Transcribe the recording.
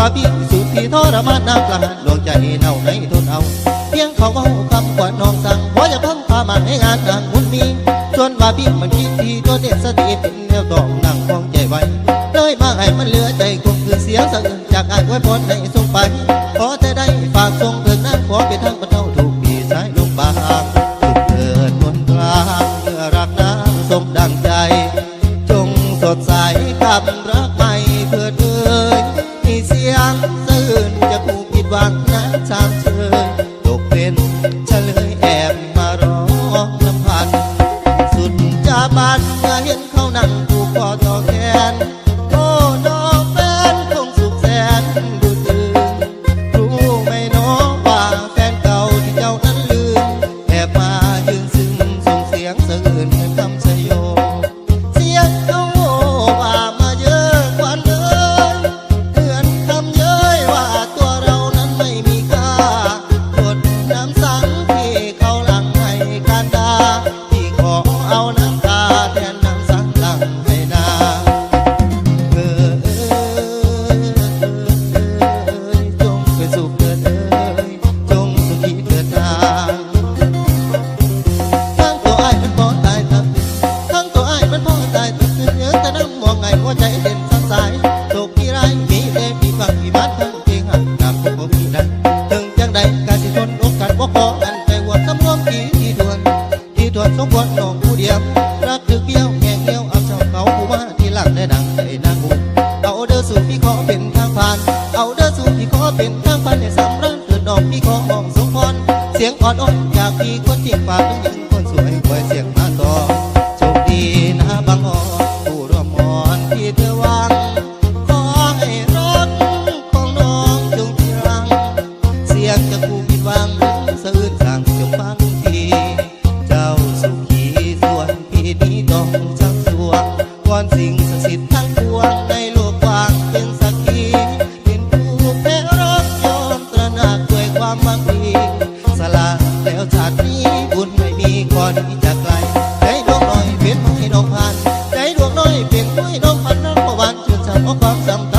ว่าพี่สุดที่ทรมานนักละดวงใจเน่าในทนเอาเพียงเขาก็คำกว่าน้องสั่งว่าจะพังพามาให้งานงานมุนมีส่วนว่าพี่มันคิดที่ตัวเด็ดสติเป็นแนวต้องนั่งคงใจไว้เลยมาให้มันเหลือใจคงคือเสียงสะอื้นจากอายไว้พรให้ส่งไปขอแต่ได้ฝากส่งถึงนั้นขอไปทางบรรเทาทุกปีสายลงบางสุขเกิดบนกลางเมื่อรักนางสมดังใจจงสดใสกับรักใหม่เพื่อเอ่ยมีเสียงสะอื้นจะผูกผิดหวังนั้นชามเชยตกเป็นเฉลยแอบมาร้องน้ำพันสุดจะบานเมื่อเห็นเขานั่งผูกคอต่อแขนโอ้น้องแฟนคงสุขแสนดูตื่นรู้ไหมน้องว่าแฟนเก่าที่เจ้านั้นลืมแอบมายืนซึมส่งเสียงสะอื้นเหมือนคำชโยเสียงเขาว่ามาเยอะกว่าเลยเหมือนคำเย้ยว่าตัวเรานั้นไม่มีค่าหยดน้ำสังที่เขาหลั่งให้การดาที่ขอเอาน้ำตาแทนน้ำสังหลั่งให้นาจงเป็นสุขเถิดจงสุขีเถิดนาทั้งตัวอ้ายมันพอตายทั้งตัวอ้ายมันพอตายทั้งเยอะแต่น้ำมองไงหัวใจเด่นสังสายโศกที่ไรมีแต่พี่ฟังพี่บ้านทั้งเพียงหักน้ำคงบ่มีนั้นถึงจังใดการที่ทนอกกันบ่พออันไปวัดสำรวมที่ด่วนสมควรน้องผู้เดียวรักถึกเกี้ยวแง่เกี้ยวเอาเจ้าเขาผู้มาที่หลังได้ดังใจนางอุ่นเอาเด้อสู่พี่ขอเป็นทางผ่านเอาเด้อสู่พี่ขอเป็นทางผ่านในสำรักเกิดน้องพี่ขอห้องสมพรเสียงอ่อนๆจากพี่คนจริงฝากเป็นหญิงคนสวยคอยเสียงมาต่อโชคดีนะบางอ่อนผู้ร่วมอ่อนที่เธอวางขอให้รักของน้องจงที่รังเสียงจะกูผิดหวังสะอื้นสั่งจงฟังทีเจ้าสุขีส่วนพี่นี้ต้องชักสวงวอนสิ่งศักดิ์สิทธิ์ทั้งปวงในโลกกว้างเป็นสักขีเป็นผู้แพ้รักยอมตระหนักด้วยความบางทีสละแล้วชาตินี้บุญไม่มีก่อนที่จะไกลใจดวงน้อยเป็นไม้ดอกพันใจดวงน้อยเป็นไม้ดอกพันนั้นประวันชื่นชมเอาความสำ